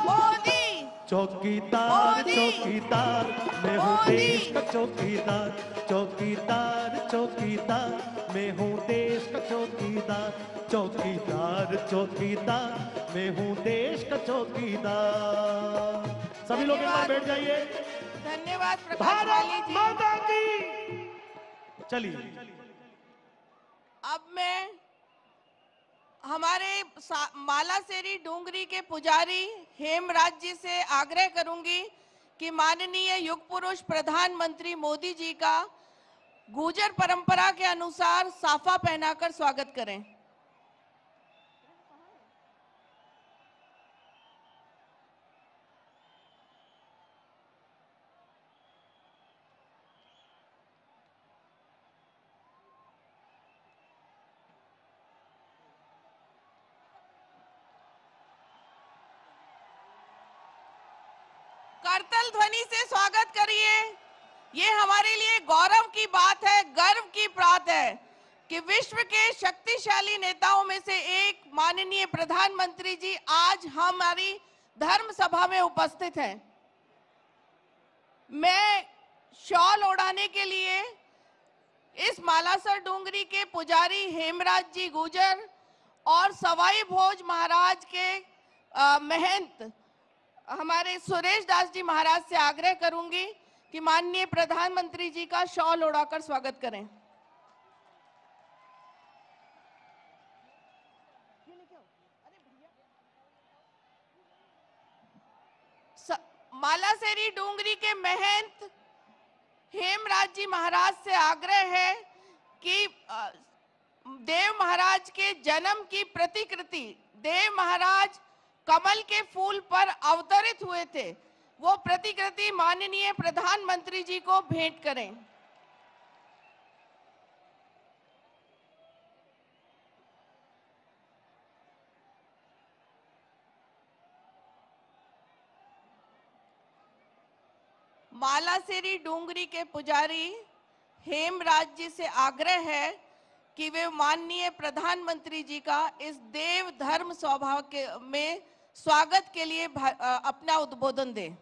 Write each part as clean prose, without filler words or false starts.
मोदी चौकीदार मोदी चौकीदार मैं हूँ मोदी देश का चौकीदार, चौकीदार चौकीदार मैं हूँ देश का चौकीदार, चौकीदार चौकीदार मैं हूँ देश का चौकीदार। सभी लोग एक बार बैठ जाइए। धन्यवाद प्रकाश भारत वाली जी। माता की। चलिए अब मैं हमारे मालासेरी डूंगरी के पुजारी हेमराज जी से आग्रह करूंगी कि माननीय युग पुरुष प्रधानमंत्री मोदी जी का गुर्जर परंपरा के अनुसार साफा पहनाकर स्वागत करें। करतल ध्वनि से स्वागत करिए। ये हमारे लिए गौरव की बात है, गर्व की बात है कि विश्व के शक्तिशाली नेताओं में से एक माननीय प्रधानमंत्री जी आज हमारी धर्म सभा में उपस्थित हैं। मैं शॉल ओढ़ाने के लिए इस मालासर डूंगरी के पुजारी हेमराज जी गुर्जर और सवाई भोज महाराज के महंत हमारे सुरेश दास जी महाराज से आग्रह करूंगी कि माननीय प्रधानमंत्री जी का शॉल ओढ़ाकर स्वागत करें। मालासेरी डूंगरी के महंत हेमराज जी महाराज से आग्रह है कि देव महाराज के जन्म की प्रतिकृति, देव महाराज कमल के फूल पर अवतरित हुए थे, वो प्रतिकृति माननीय प्रधानमंत्री जी को भेंट करें। मालासेरी डूंगरी के पुजारी हेमराज जी से आग्रह है कि वे माननीय प्रधानमंत्री जी का इस देव धर्म स्वभाव के में स्वागत के लिए अपना उद्बोधन दें।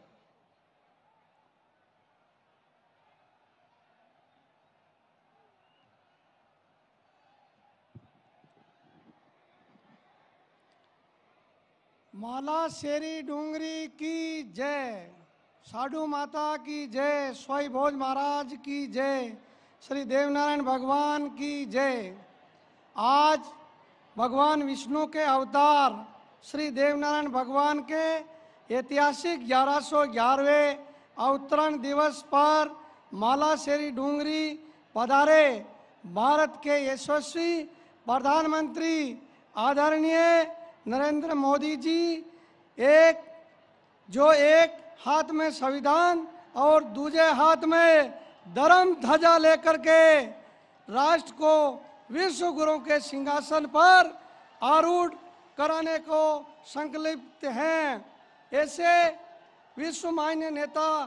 मालासेरी डूंगरी की जय, साधु माता की जय, स्वाई भोज महाराज की जय, श्री देवनारायण भगवान की जय। आज भगवान विष्णु के अवतार श्री देवनारायण भगवान के ऐतिहासिक 1111वें अवतरण दिवस पर मालासेरी डूंगरी पधारे भारत के यशस्वी प्रधानमंत्री आदरणीय नरेंद्र मोदी जी एक हाथ में संविधान और दूसरे हाथ में धर्म ध्वजा लेकर के राष्ट्र को विश्व गुरु के सिंहासन पर आरूढ़ कराने को संकल्पित हैं। ऐसे विश्व मान्य नेता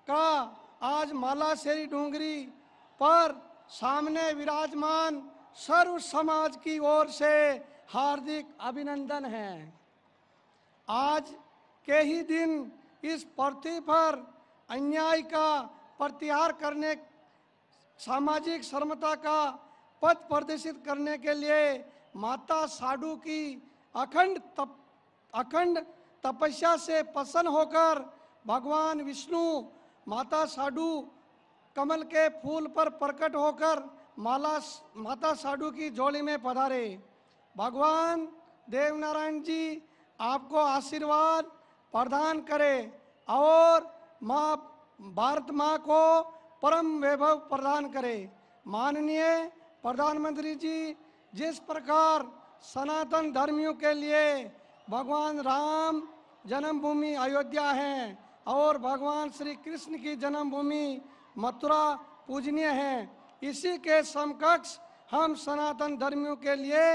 का आज मालासेरी डूंगरी पर सामने विराजमान सर्व समाज की ओर से हार्दिक अभिनंदन है। आज के ही दिन इस पृथ्वी पर अन्याय का प्रतिहार करने, सामाजिक समता का पथ प्रदर्शित करने के लिए माता साधु की अखंड तपस्या से प्रसन्न होकर भगवान विष्णु माता साधु कमल के फूल पर प्रकट होकर माता साधु की झोली में पधारे। भगवान देवनारायण जी आपको आशीर्वाद प्रदान करे और माँ भारत माँ को परम वैभव प्रदान करे। माननीय प्रधानमंत्री जी जिस प्रकार सनातन धर्मियों के लिए भगवान राम जन्मभूमि अयोध्या है और भगवान श्री कृष्ण की जन्मभूमि मथुरा पूजनीय है, इसी के समकक्ष हम सनातन धर्मियों के लिए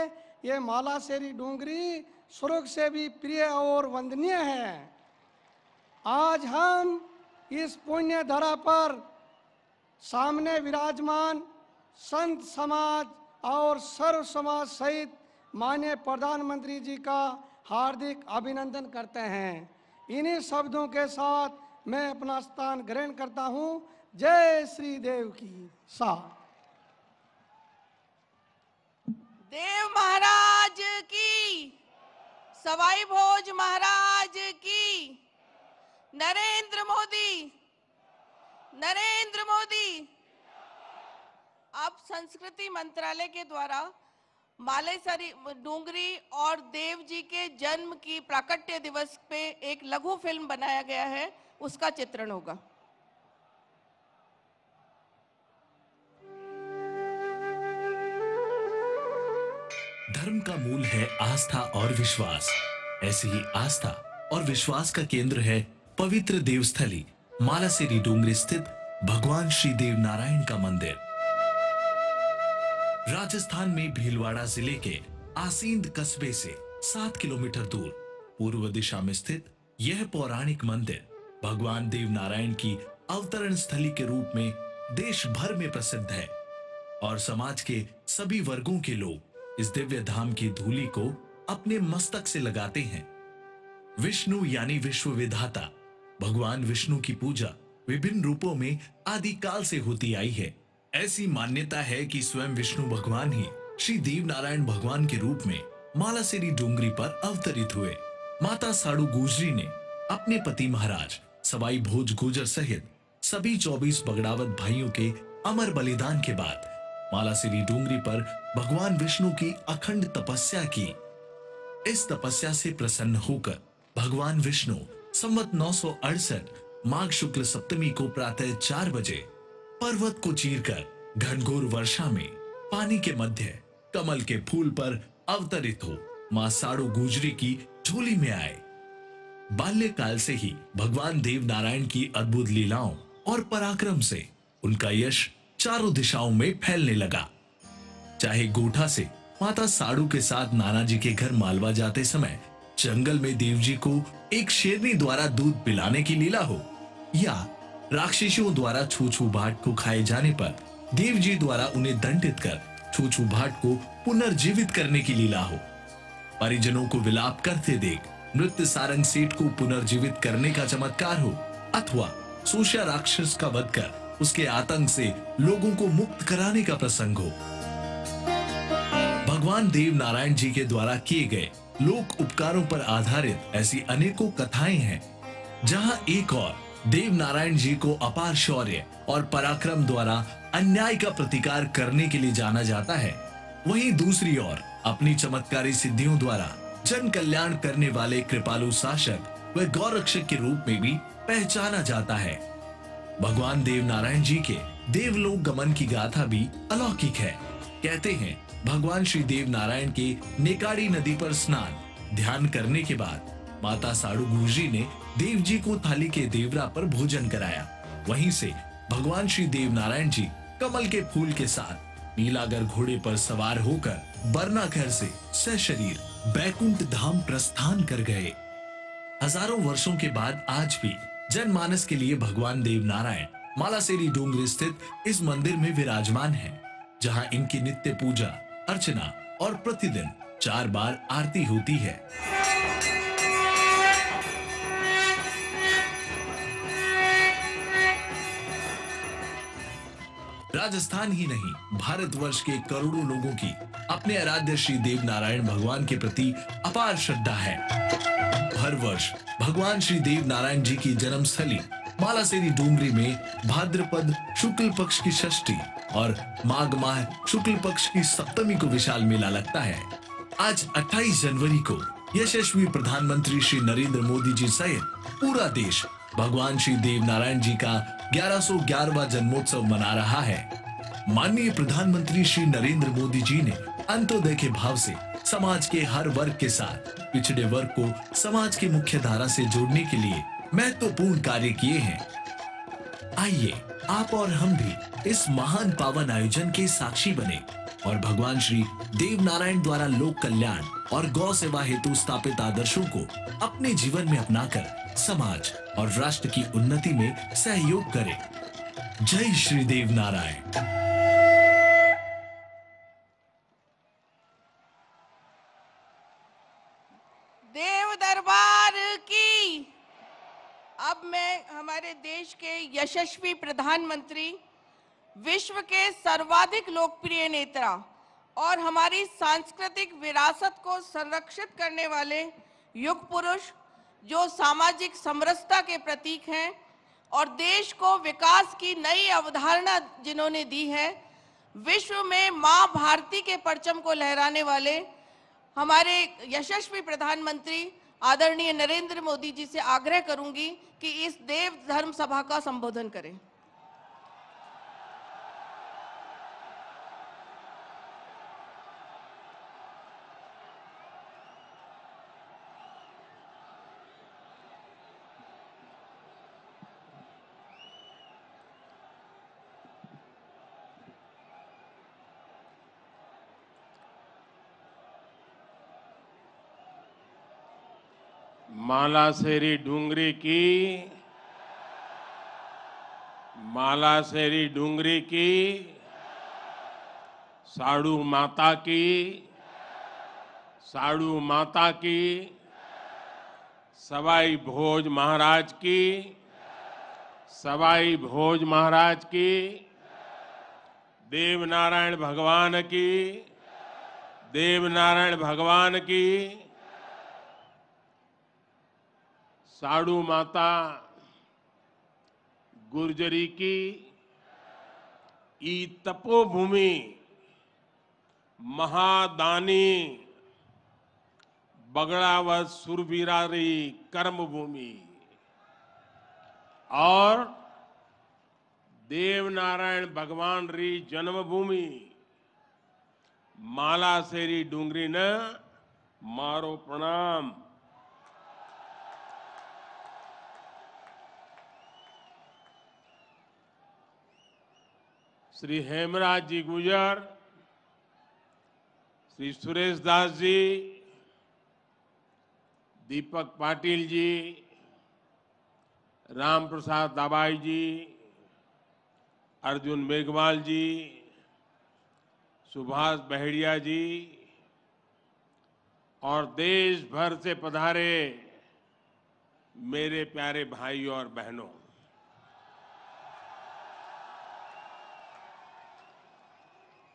ये मालासेरी डूंगरी स्वर्ग से भी प्रिय और वंदनीय है। आज हम इस पुण्य धरा पर सामने विराजमान संत समाज और सर्व समाज सहित माननीय प्रधानमंत्री जी का हार्दिक अभिनंदन करते हैं। इन्हीं शब्दों के साथ मैं अपना स्थान ग्रहण करता हूं। जय श्री देव की साथ। देव महाराज की, सवाई भोज महाराज की, नरेंद्र मोदी, नरेंद्र मोदी। अब संस्कृति मंत्रालय के द्वारा मालेसरी डूंगरी और देव जी के जन्म की प्राकट्य दिवस पे एक लघु फिल्म बनाया गया है, उसका चित्रण होगा। धर्म का मूल है आस्था और विश्वास। ऐसी ही आस्था और विश्वास का केंद्र है पवित्र देवस्थली मालासेरी डूंगरी स्थित भगवान श्री देव नारायण का मंदिर। राजस्थान में भीलवाड़ा जिले के आसींद कस्बे से 7 किलोमीटर दूर पूर्व दिशा में स्थित यह पौराणिक मंदिर भगवान देव नारायण की अवतरण स्थली के रूप में देश भर में प्रसिद्ध है और समाज के सभी वर्गों के लोग इस दिव्य धाम की धूलि को अपने मस्तक से लगाते हैं। विष्णु यानी विश्व विधाता भगवान विष्णु की पूजा विभिन्न रूपों में आदिकाल से होती आई है। ऐसी मान्यता है कि स्वयं विष्णु भगवान ही श्री देव नारायण भगवान के रूप में मालासेरी डूंगरी पर अवतरित हुए। माता साड़ू गुजरी ने अपने पति महाराज सवाई भोज गुजर सहित सभी 24 बगड़ावत भाइयों के अमर बलिदान के बाद मालासेरी डूंगरी पर भगवान विष्णु की अखंड तपस्या की। इस तपस्या से प्रसन्न होकर भगवान विष्णु संवत 968 माघ शुक्ल सप्तमी को प्रातः 4 बजे पर्वत को चीरकर घनघोर वर्षा में पानी के मध्य कमल के फूल पर अवतरित हो मां साड़ू गुजरी की झोली में आए। बाल्यकाल से ही भगवान देव नारायण की अद्भुत लीलाओं और पराक्रम से उनका यश चारों दिशाओं में फैलने लगा। चाहे गोठा से माता साड़ू के साथ नाना जी के घर मालवा जाते समय जंगल में देव जी को एक शेरनी द्वारा दूध पिलाने की लीला हो, या राक्षसों द्वारा छूछू भाट को खाए जाने पर देव जी द्वारा उन्हें दंडित कर छूछू भाट को पुनर्जीवित करने की लीला हो, परिजनों को विलाप करते देख नृत्य सारंग सेठ को पुनर्जीवित करने का चमत्कार हो, अथवा सूषा राक्षस का वध कर उसके आतंक से लोगों को मुक्त कराने का प्रसंग हो। भगवान देव नारायण जी के द्वारा किए गए लोक उपकारों पर आधारित ऐसी अनेकों कथाएं हैं, जहां एक और देव नारायण जी को अपार शौर्य और पराक्रम द्वारा अन्याय का प्रतिकार करने के लिए जाना जाता है, वहीं दूसरी ओर अपनी चमत्कारी सिद्धियों द्वारा जन कल्याण करने वाले कृपालु शासक व गौरक्षक के रूप में भी पहचाना जाता है। भगवान देव नारायण जी के देवलोक गमन की गाथा भी अलौकिक है। कहते हैं भगवान श्री देव नारायण के नेकाड़ी नदी पर स्नान ध्यान करने के बाद माता साड़ू गुजरी ने देव जी को थाली के देवरा पर भोजन कराया। वहीं से भगवान श्री देव नारायण जी कमल के फूल के साथ नीलागर घोड़े पर सवार होकर बरनाघर से सशरीर बैकुंठ धाम प्रस्थान कर गए। हजारों वर्षों के बाद आज भी जनमानस के लिए भगवान देव नारायण मालासेरी डूंगरी स्थित इस मंदिर में विराजमान हैं, जहां इनकी नित्य पूजा अर्चना और प्रतिदिन 4 बार आरती होती है। राजस्थान ही नहीं भारतवर्ष के करोड़ों लोगों की अपने आराध्य श्री देव नारायण भगवान के प्रति अपार श्रद्धा है। हर वर्ष भगवान श्री देव नारायण जी की जन्मस्थली मालासेरी डूंगरी में भाद्रपद शुक्ल पक्ष की षष्ठी और माघ माह शुक्ल पक्ष की सप्तमी को विशाल मेला लगता है। आज 28 जनवरी को यशस्वी प्रधानमंत्री श्री नरेंद्र मोदी जी सहित पूरा देश भगवान श्री देव नारायण जी का 1111वां जन्मोत्सव मना रहा है। माननीय प्रधानमंत्री श्री नरेंद्र मोदी जी ने अंत्योदय के भाव से समाज के हर वर्ग के साथ पिछड़े वर्ग को समाज की मुख्य धारा से जोड़ने के लिए महत्वपूर्ण कार्य किए हैं। आइए आप और हम भी इस महान पावन आयोजन के साक्षी बने और भगवान श्री देव नारायण द्वारा लोक कल्याण और गौ सेवा हेतु स्थापित आदर्शों को अपने जीवन में अपनाकर समाज और राष्ट्र की उन्नति में सहयोग करें। जय श्री देव नारायण। देव हमारे देश के यशस्वी प्रधानमंत्री, विश्व के सर्वाधिक लोकप्रिय नेता और हमारी सांस्कृतिक विरासत को संरक्षित करने वाले युग पुरुष, जो सामाजिक समरसता के प्रतीक हैं और देश को विकास की नई अवधारणा जिन्होंने दी है, विश्व में मां भारती के परचम को लहराने वाले हमारे यशस्वी प्रधानमंत्री आदरणीय नरेंद्र मोदी जी से आग्रह करूंगी कि इस देव धर्म सभा का संबोधन करें। मालासेरी डूंगरी की साड़ू माता की सवाई भोज महाराज की देवनारायण भगवान की साड़ू माता गुर्जरी की ई तपोभूमि महादानी बगड़ावत सुरवीरारी कर्मभूमि और देवनारायण भगवान री जन्मभूमि मालासेरी डूंगरी न मारो प्रणाम। श्री हेमराज जी गुजर, श्री सुरेश दास जी, दीपक पाटिल जी, राम प्रसाद दाबाई जी, अर्जुन मेघवाल जी, सुभाष बहेड़िया जी और देश भर से पधारे मेरे प्यारे भाई और बहनों,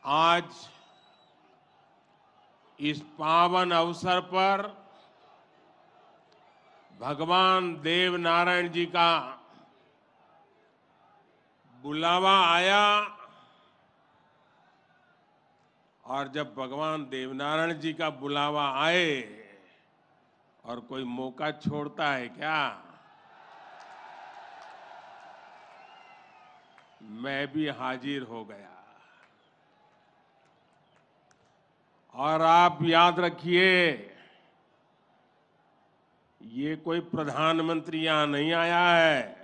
आज इस पावन अवसर पर भगवान देवनारायण जी का बुलावा आया और जब भगवान देवनारायण जी का बुलावा आए और कोई मौका छोड़ता है क्या? मैं भी हाजिर हो गया। और आप याद रखिए, ये कोई प्रधानमंत्री यहां नहीं आया है।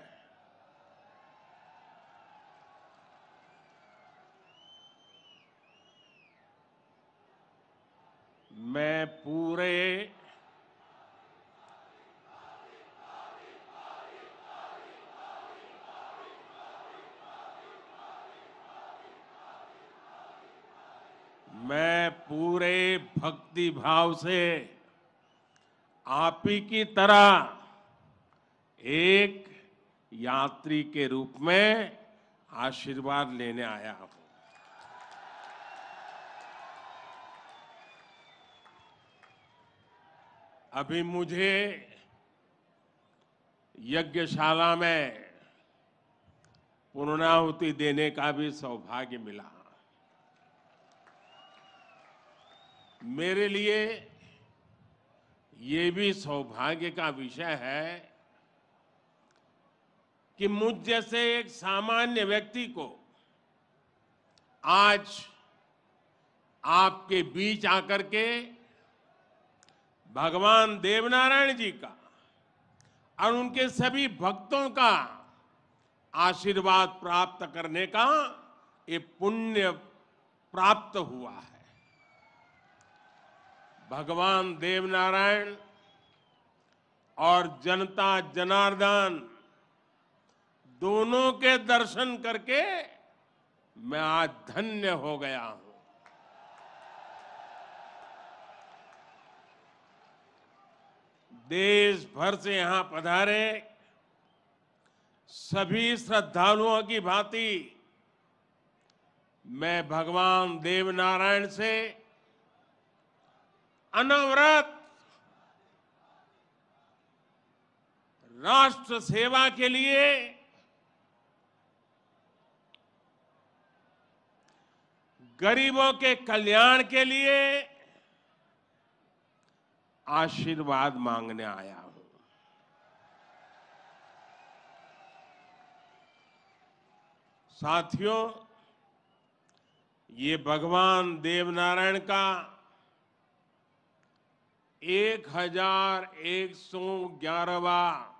मैं पूरे भक्ति भाव से आप ही की तरह एक यात्री के रूप में आशीर्वाद लेने आया हूं। अभी मुझे यज्ञशाला में पूर्णाहुति देने का भी सौभाग्य मिला। मेरे लिए ये भी सौभाग्य का विषय है कि मुझ जैसे एक सामान्य व्यक्ति को आज आपके बीच आकर के भगवान देवनारायण जी का और उनके सभी भक्तों का आशीर्वाद प्राप्त करने का ये पुण्य प्राप्त हुआ है। भगवान देवनारायण और जनता जनार्दन दोनों के दर्शन करके मैं आज धन्य हो गया हूं। देश भर से यहां पधारे सभी श्रद्धालुओं की भांति मैं भगवान देवनारायण से अनवरत राष्ट्र सेवा के लिए गरीबों के कल्याण के लिए आशीर्वाद मांगने आया हूं। साथियों, ये भगवान देवनारायण का 1111वां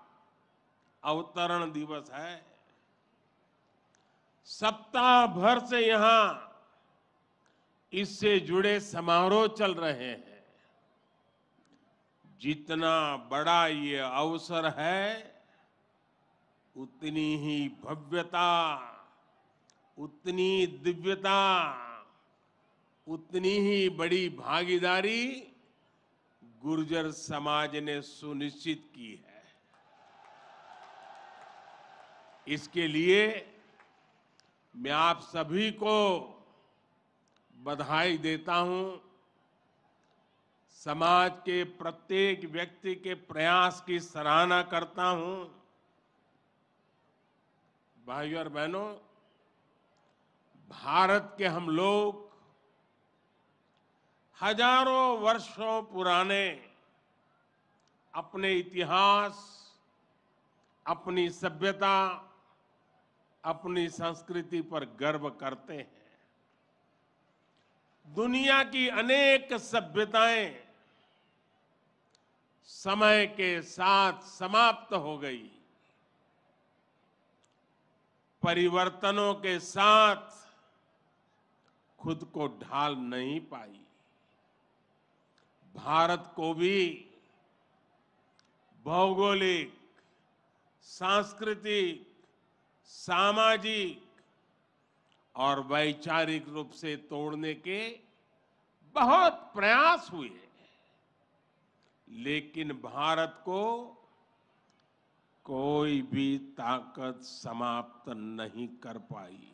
अवतरण दिवस है। सप्ताह भर से यहां इससे जुड़े समारोह चल रहे हैं। जितना बड़ा ये अवसर है, उतनी ही भव्यता, उतनी दिव्यता, उतनी ही बड़ी भागीदारी गुर्जर समाज ने सुनिश्चित की है। इसके लिए मैं आप सभी को बधाई देता हूं। समाज के प्रत्येक व्यक्ति के प्रयास की सराहना करता हूं। भाइयों और बहनों, भारत के हम लोग हजारों वर्षों पुराने अपने इतिहास, अपनी सभ्यता, अपनी संस्कृति पर गर्व करते हैं। दुनिया की अनेक सभ्यताएं समय के साथ समाप्त हो गई। परिवर्तनों के साथ खुद को ढाल नहीं पाई। भारत को भी भौगोलिक, सांस्कृतिक, सामाजिक और वैचारिक रूप से तोड़ने के बहुत प्रयास हुए, लेकिन भारत को कोई भी ताकत समाप्त नहीं कर पाई।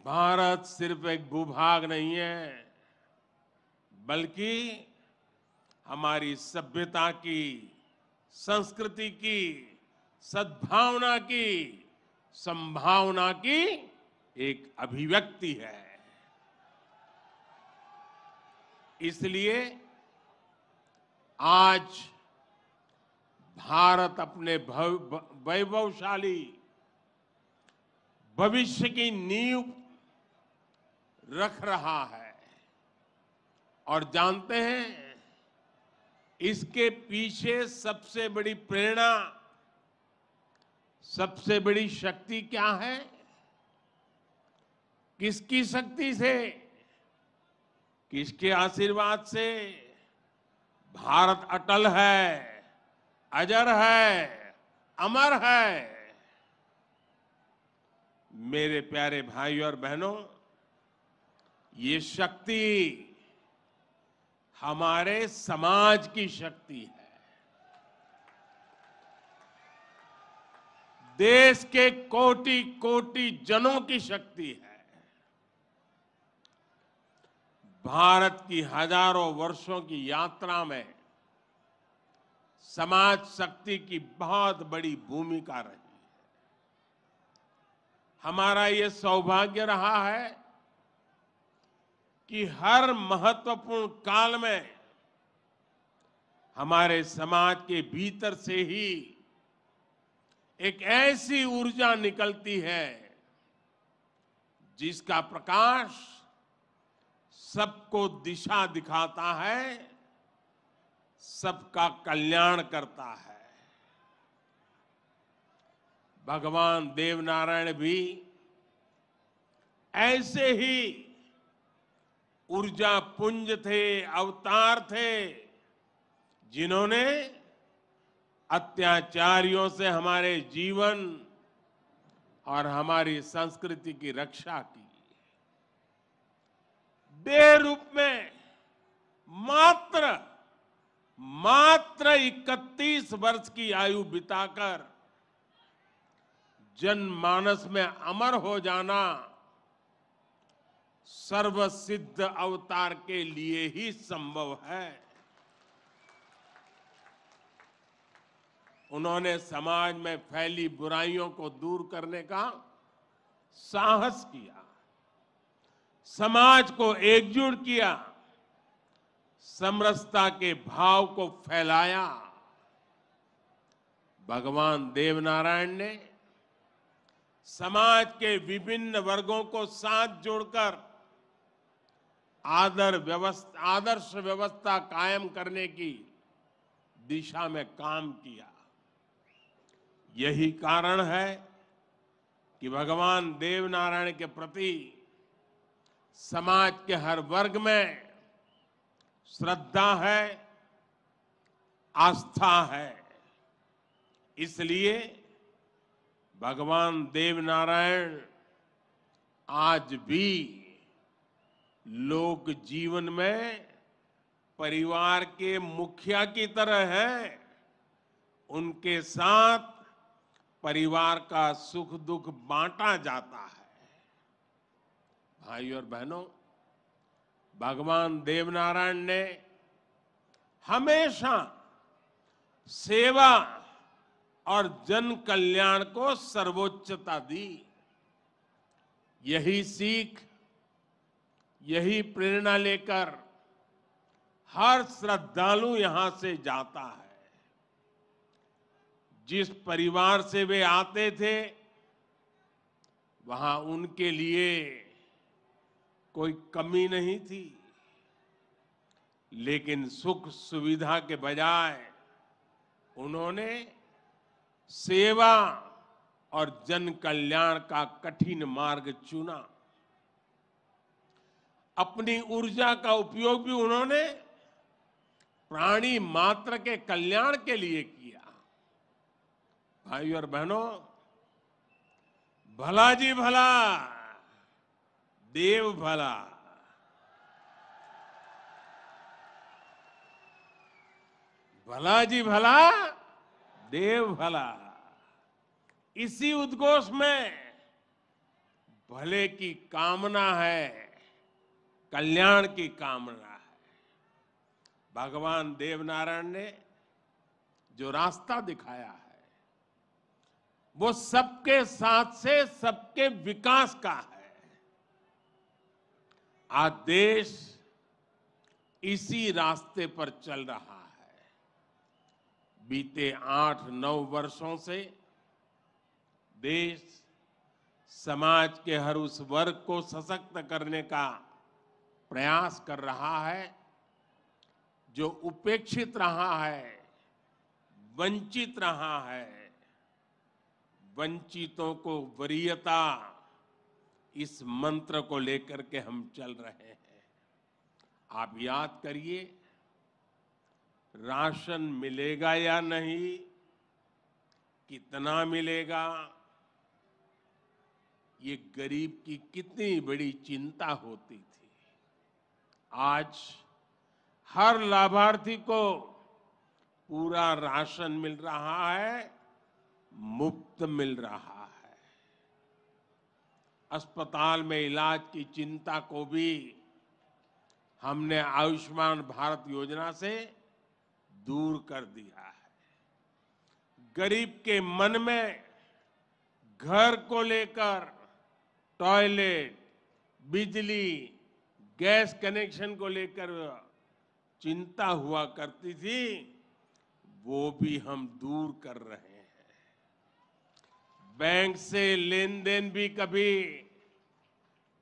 भारत सिर्फ एक भूभाग नहीं है, बल्कि हमारी सभ्यता की, संस्कृति की, सद्भावना की, संभावना की एक अभिव्यक्ति है। इसलिए आज भारत अपने वैभवशाली भविष्य की नींव रख रहा है। और जानते हैं, इसके पीछे सबसे बड़ी प्रेरणा, सबसे बड़ी शक्ति क्या है? किसकी शक्ति से, किसके आशीर्वाद से? भारत अटल है, अजर है, अमर है। मेरे प्यारे भाइयों और बहनों, ये शक्ति हमारे समाज की शक्ति है। देश के कोटि कोटि जनों की शक्ति है। भारत की हजारों वर्षों की यात्रा में समाज शक्ति की बहुत बड़ी भूमिका रही है। हमारा ये सौभाग्य रहा है कि हर महत्वपूर्ण काल में हमारे समाज के भीतर से ही एक ऐसी ऊर्जा निकलती है जिसका प्रकाश सबको दिशा दिखाता है, सबका कल्याण करता है। भगवान देवनारायण भी ऐसे ही ऊर्जा पुंज थे, अवतार थे, जिन्होंने अत्याचारियों से हमारे जीवन और हमारी संस्कृति की रक्षा की। देह रूप में मात्र 31 वर्ष की आयु बिताकर जनमानस में अमर हो जाना सर्वसिद्ध अवतार के लिए ही संभव है। उन्होंने समाज में फैली बुराइयों को दूर करने का साहस किया, समाज को एकजुट किया, समरसता के भाव को फैलाया। भगवान देवनारायण ने समाज के विभिन्न वर्गों को साथ जोड़कर आदर्श व्यवस्था कायम करने की दिशा में काम किया। यही कारण है कि भगवान देवनारायण के प्रति समाज के हर वर्ग में श्रद्धा है, आस्था है। इसलिए भगवान देवनारायण आज भी लोक जीवन में परिवार के मुखिया की तरह हैं। उनके साथ परिवार का सुख दुख बांटा जाता है। भाई और बहनों, भगवान देवनारायण ने हमेशा सेवा और जन कल्याण को सर्वोच्चता दी। यही सीख, यही प्रेरणा लेकर हर श्रद्धालु यहां से जाता है। जिस परिवार से वे आते थे, वहां उनके लिए कोई कमी नहीं थी, लेकिन सुख सुविधा के बजाय उन्होंने सेवा और जन कल्याण का कठिन मार्ग चुना। अपनी ऊर्जा का उपयोग भी उन्होंने प्राणी मात्र के कल्याण के लिए किया। भाई और बहनों, भला जी भला, देव भला। भला जी भला, देव भला। इसी उद्घोष में भले की कामना है, कल्याण की कामना है। भगवान देवनारायण ने जो रास्ता दिखाया है, वो सबके साथ से सबके विकास का है। आज देश इसी रास्ते पर चल रहा है। बीते 8-9 वर्षों से देश समाज के हर उस वर्ग को सशक्त करने का प्रयास कर रहा है जो उपेक्षित रहा है, वंचित रहा है। वंचितों को वरीयता, इस मंत्र को लेकर के हम चल रहे हैं। आप याद करिए, राशन मिलेगा या नहीं, कितना मिलेगा, ये गरीब की कितनी बड़ी चिंता होती थी। आज हर लाभार्थी को पूरा राशन मिल रहा है, मुफ्त मिल रहा है। अस्पताल में इलाज की चिंता को भी हमने आयुष्मान भारत योजना से दूर कर दिया है। गरीब के मन में घर को लेकर टॉयलेट, बिजली, गैस कनेक्शन को लेकर चिंता हुआ करती थी, वो भी हम दूर कर रहे हैं। बैंक से लेन देन भी कभी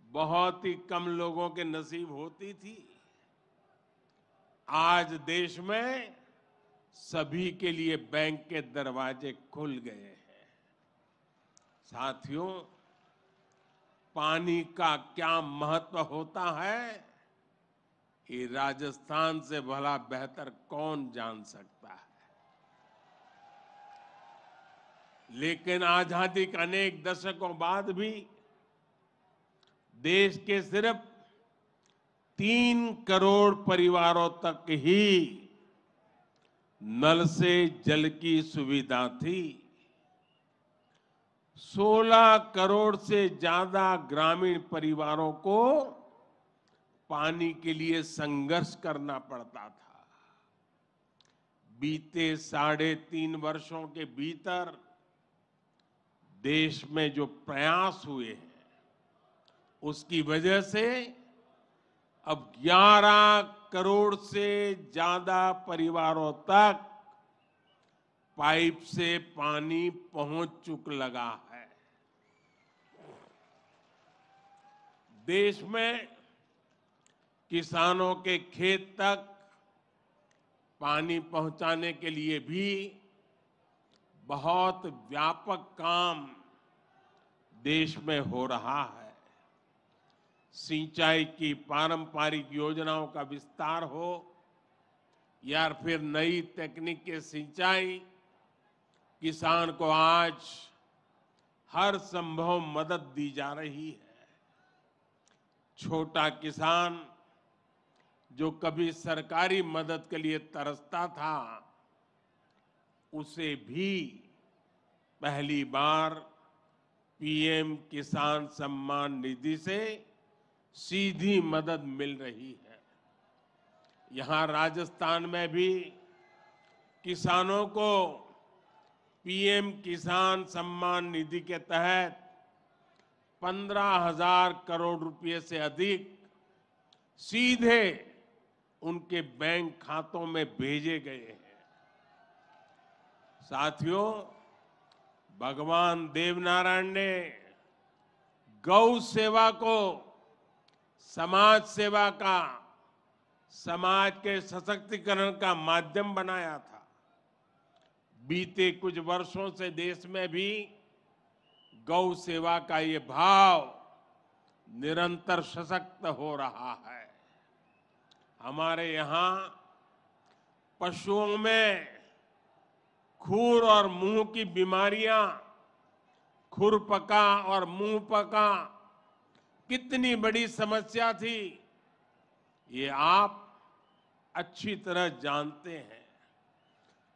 बहुत ही कम लोगों के नसीब होती थी। आज देश में सभी के लिए बैंक के दरवाजे खुल गए हैं। साथियों, पानी का क्या महत्व होता है, ये राजस्थान से भला बेहतर कौन जान सकता है। लेकिन आजादी के अनेक दशकों बाद भी देश के सिर्फ 3 करोड़ परिवारों तक ही नल से जल की सुविधा थी। 16 करोड़ से ज्यादा ग्रामीण परिवारों को पानी के लिए संघर्ष करना पड़ता था। बीते 3.5 वर्षों के भीतर देश में जो प्रयास हुए हैं, उसकी वजह से अब 11 करोड़ से ज्यादा परिवारों तक पाइप से पानी पहुंच चुक लगा है। देश में किसानों के खेत तक पानी पहुंचाने के लिए भी बहुत व्यापक काम देश में हो रहा है। सिंचाई की पारंपरिक योजनाओं का विस्तार हो या फिर नई तकनीक के सिंचाई, किसान को आज हर संभव मदद दी जा रही है। छोटा किसान जो कभी सरकारी मदद के लिए तरसता था, उसे भी पहली बार पीएम किसान सम्मान निधि से सीधी मदद मिल रही है। यहां राजस्थान में भी किसानों को पीएम किसान सम्मान निधि के तहत 15,000 करोड़ रुपए से अधिक सीधे उनके बैंक खातों में भेजे गए हैं। साथियों, भगवान देवनारायण ने गौ सेवा को समाज सेवा का, समाज के सशक्तिकरण का माध्यम बनाया था। बीते कुछ वर्षों से देश में भी गौ सेवा का ये भाव निरंतर सशक्त हो रहा है। हमारे यहाँ पशुओं में खुर और मुंह की बीमारियां, खुरपका और मुंहपका कितनी बड़ी समस्या थी, ये आप अच्छी तरह जानते हैं।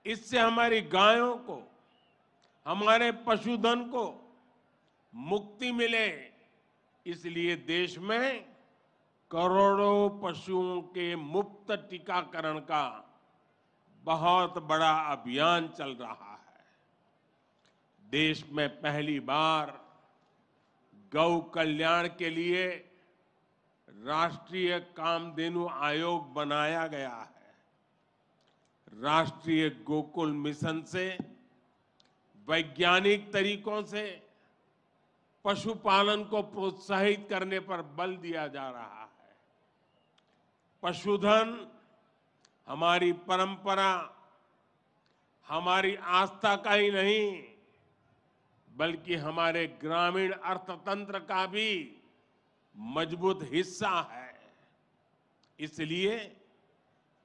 इससे हमारी गायों को, हमारे पशुधन को मुक्ति मिले, इसलिए देश में करोड़ों पशुओं के मुफ्त टीकाकरण का बहुत बड़ा अभियान चल रहा है। देश में पहली बार गौ कल्याण के लिए राष्ट्रीय कामधेनु आयोग बनाया गया है। राष्ट्रीय गोकुल मिशन से वैज्ञानिक तरीकों से पशुपालन को प्रोत्साहित करने पर बल दिया जा रहा है। पशुधन हमारी परंपरा, हमारी आस्था का ही नहीं, बल्कि हमारे ग्रामीण अर्थतंत्र का भी मजबूत हिस्सा है। इसलिए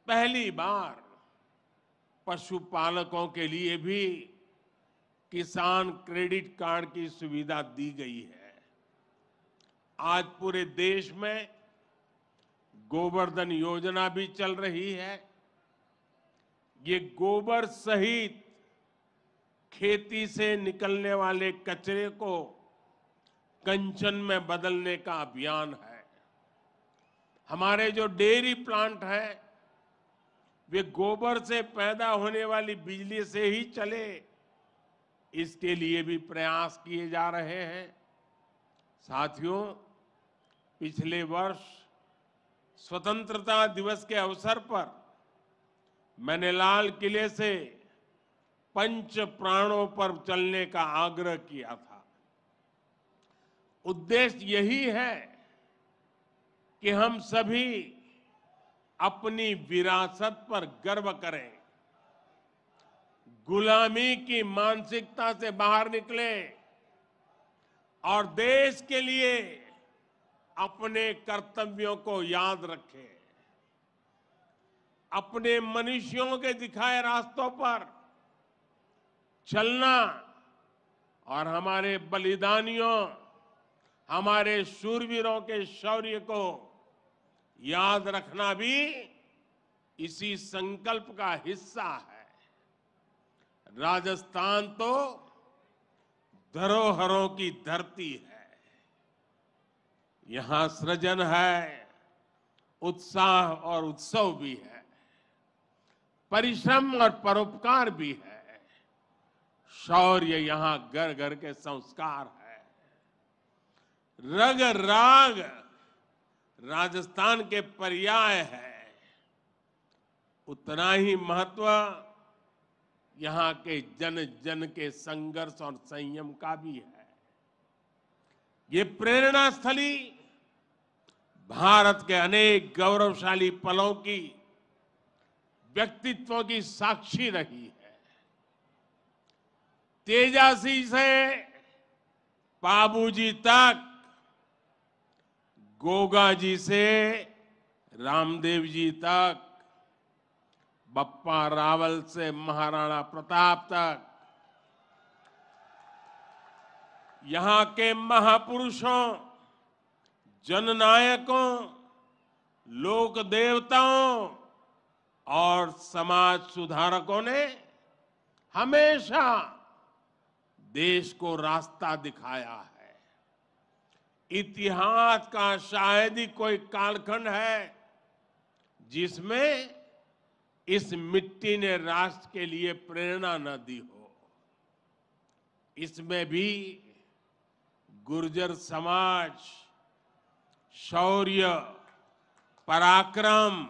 पहली बार पशुपालकों के लिए भी किसान क्रेडिट कार्ड की सुविधा दी गई है। आज पूरे देश में गोवर्धन योजना भी चल रही है। ये गोबर सहित खेती से निकलने वाले कचरे को कंचन में बदलने का अभियान है। हमारे जो डेयरी प्लांट है, वे गोबर से पैदा होने वाली बिजली से ही चले, इसके लिए भी प्रयास किए जा रहे हैं। साथियों, पिछले वर्ष स्वतंत्रता दिवस के अवसर पर मैंने लाल किले से पंच प्राणों पर चलने का आग्रह किया था। उद्देश्य यही है कि हम सभी अपनी विरासत पर गर्व करें, गुलामी की मानसिकता से बाहर निकले और देश के लिए अपने कर्तव्यों को याद रखें। अपने मनुष्यों के दिखाए रास्तों पर चलना और हमारे बलिदानियों, हमारे शूरवीरों के शौर्य को याद रखना भी इसी संकल्प का हिस्सा है। राजस्थान तो धरोहरों की धरती है। यहां सृजन है, उत्साह और उत्सव भी है, परिश्रम और परोपकार भी है, शौर्य यहां घर घर के संस्कार है। रग राग राजस्थान के पर्याय है, उतना ही महत्व यहां के जन जन के संघर्ष और संयम का भी है। ये प्रेरणा स्थली भारत के अनेक गौरवशाली पलों की, व्यक्तित्वों की साक्षी रही है। तेजासी से बाबूजी तक, गोगा जी से रामदेव जी तक, बप्पा रावल से महाराणा प्रताप तक, यहां के महापुरुषों, जननायकों, लोक देवताओं और समाज सुधारकों ने हमेशा देश को रास्ता दिखाया है। इतिहास का शायद ही कोई कालखंड है जिसमें इस मिट्टी ने राष्ट्र के लिए प्रेरणा न दी हो। इसमें भी गुर्जर समाज शौर्य, पराक्रम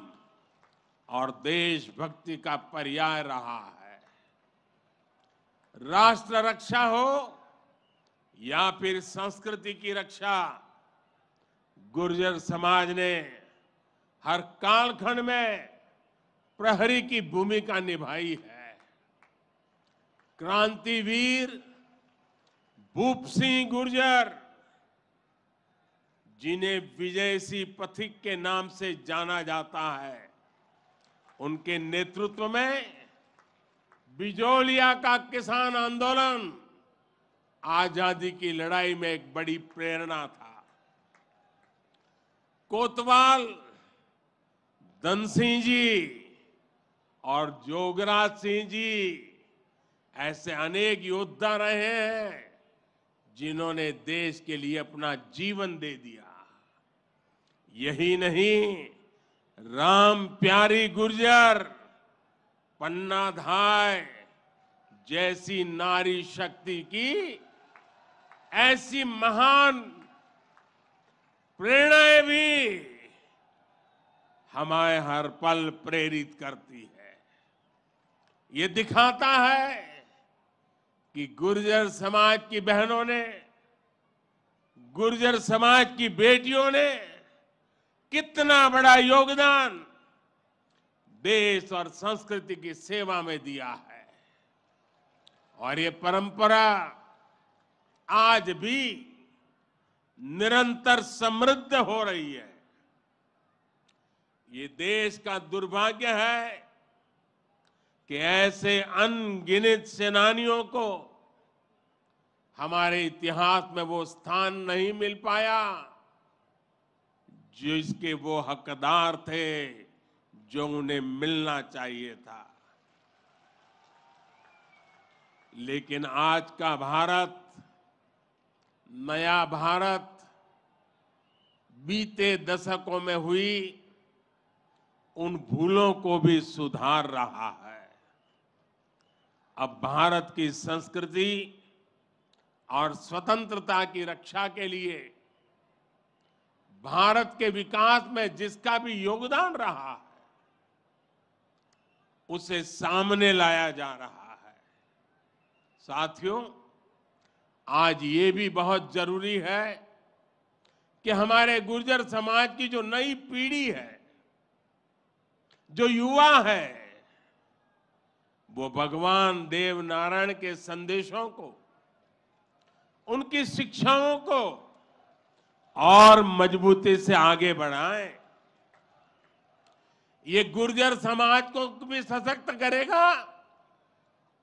और देशभक्ति का पर्याय रहा है। राष्ट्र रक्षा हो या फिर संस्कृति की रक्षा, गुर्जर समाज ने हर कालखंड में प्रहरी की भूमिका निभाई है। क्रांतिवीर भूप सिंह गुर्जर, जिन्हें विजय सिंह पथिक के नाम से जाना जाता है, उनके नेतृत्व में बिजोलिया का किसान आंदोलन आजादी की लड़ाई में एक बड़ी प्रेरणा था। कोतवाल धन सिंह जी और जोगराज सिंह जी ऐसे अनेक योद्धा रहे हैं जिन्होंने देश के लिए अपना जीवन दे दिया। यही नहीं, राम प्यारी गुर्जर, पन्ना धाय जैसी नारी शक्ति की ऐसी महान प्रेरणाएं भी हमें हर पल प्रेरित करती है। ये दिखाता है कि गुर्जर समाज की बहनों ने, गुर्जर समाज की बेटियों ने कितना बड़ा योगदान देश और संस्कृति की सेवा में दिया है। और ये परंपरा आज भी निरंतर समृद्ध हो रही है। ये देश का दुर्भाग्य है कि ऐसे अनगिनत सेनानियों को हमारे इतिहास में वो स्थान नहीं मिल पाया जिसके वो हकदार थे, जो उन्हें मिलना चाहिए था। लेकिन आज का भारत, नया भारत, बीते दशकों में हुई उन भूलों को भी सुधार रहा है। अब भारत की संस्कृति और स्वतंत्रता की रक्षा के लिए भारत के विकास में जिसका भी योगदान रहा है, उसे सामने लाया जा रहा है। साथियों, आज ये भी बहुत जरूरी है कि हमारे गुर्जर समाज की जो नई पीढ़ी है, जो युवा है, वो भगवान देव नारायण के संदेशों को, उनकी शिक्षाओं को और मजबूती से आगे बढ़ाएं। ये गुर्जर समाज को भी सशक्त करेगा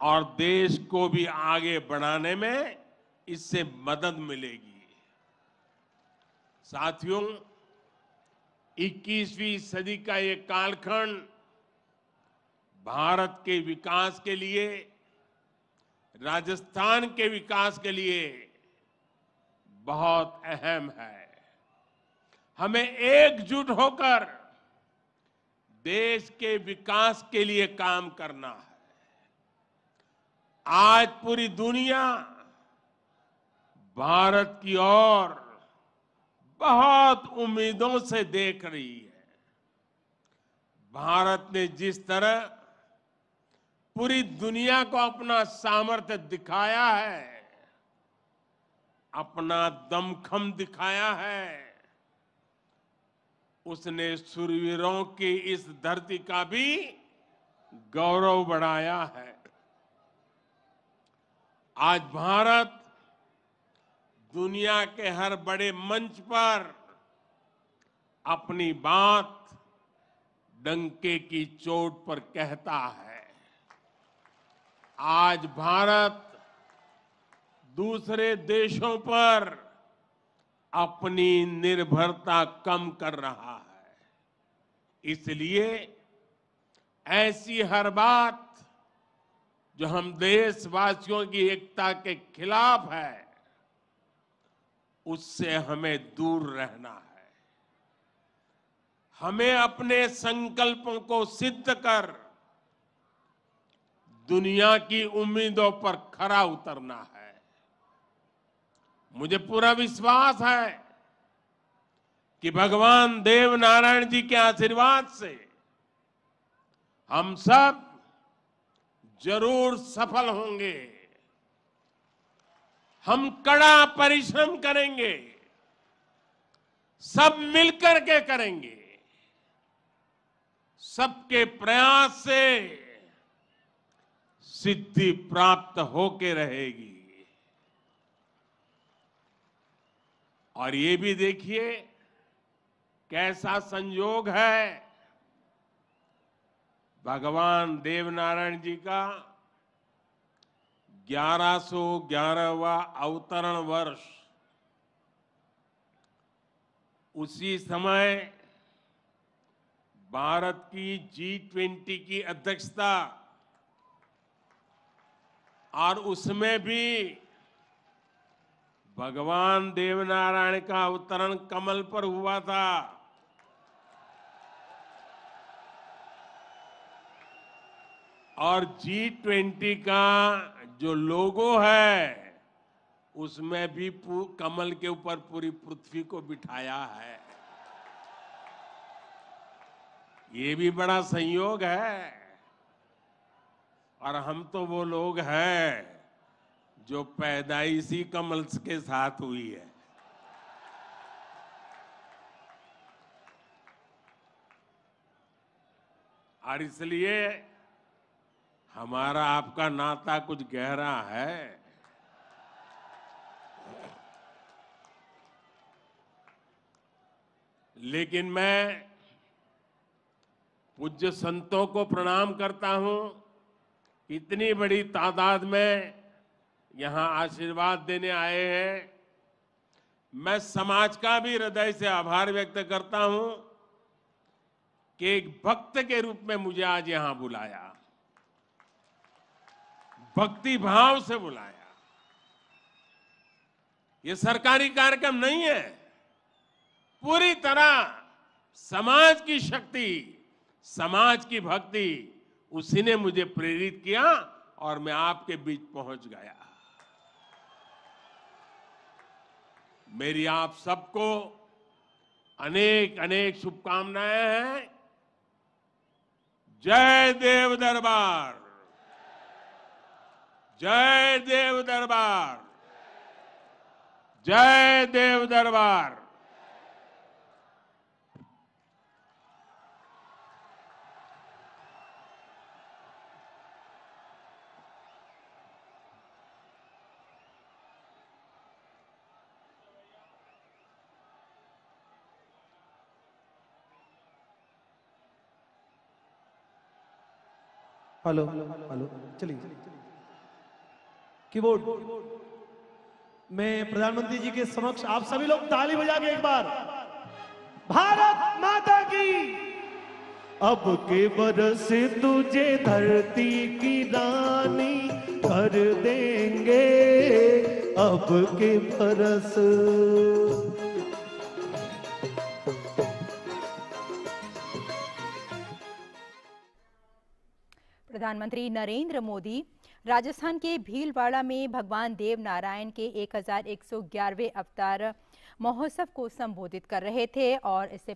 और देश को भी आगे बढ़ाने में इससे मदद मिलेगी। साथियों, 21वीं सदी का ये कालखंड भारत के विकास के लिए राजस्थान के विकास के लिए बहुत अहम है। हमें एकजुट होकर देश के विकास के लिए काम करना है। आज पूरी दुनिया भारत की ओर बहुत उम्मीदों से देख रही है। भारत ने जिस तरह पूरी दुनिया को अपना सामर्थ्य दिखाया है, अपना दमखम दिखाया है, उसने शूरवीरों की इस धरती का भी गौरव बढ़ाया है। आज भारत दुनिया के हर बड़े मंच पर अपनी बात डंके की चोट पर कहता है। आज भारत दूसरे देशों पर अपनी निर्भरता कम कर रहा है। इसलिए ऐसी हर बात जो हम देशवासियों की एकता के खिलाफ है, उससे हमें दूर रहना है। हमें अपने संकल्पों को सिद्ध कर दुनिया की उम्मीदों पर खरा उतरना है। मुझे पूरा विश्वास है कि भगवान देव नारायण जी के आशीर्वाद से हम सब जरूर सफल होंगे। हम कड़ा परिश्रम करेंगे, सब मिलकर के करेंगे। सबके प्रयास से सिद्धि प्राप्त होके रहेगी। और ये भी देखिए कैसा संयोग है, भगवान देवनारायण जी का 1111वां अवतरण वर्ष। उसी समय भारत की G20 की अध्यक्षता, और उसमें भी भगवान देवनारायण का अवतरण कमल पर हुआ था। और G20 का जो लोगो है, उसमें भी कमल के ऊपर पूरी पृथ्वी को बिठाया है। ये भी बड़ा संयोग है। और हम तो वो लोग हैं जो पैदाइशी कमल के साथ हुई है। और इसलिए हमारा आपका नाता कुछ गहरा है। लेकिन मैं पूज्य संतों को प्रणाम करता हूं। इतनी बड़ी तादाद में यहां आशीर्वाद देने आए हैं। मैं समाज का भी हृदय से आभार व्यक्त करता हूं कि एक भक्त के रूप में मुझे आज यहां बुलाया, भक्ति भाव से बुलाया। ये सरकारी कार्यक्रम नहीं है, पूरी तरह समाज की शक्ति, समाज की भक्ति, उसी ने मुझे प्रेरित किया और मैं आपके बीच पहुंच गया। मेरी आप सबको अनेक अनेक शुभकामनाएं हैं। जय देव दरबार, जय देव दरबार, जय देव दरबार। हेलो हेलो, चलिए कीबोर्ड। मैं प्रधानमंत्री जी के समक्ष आप सभी लोग ताली बजा के एक बार भारत माता की, अब के बरस तुझे धरती की रानी कर देंगे, अब के बरस। प्रधानमंत्री नरेंद्र मोदी राजस्थान के भीलवाड़ा में भगवान देव नारायण के 1111वें अवतार महोत्सव को संबोधित कर रहे थे और इससे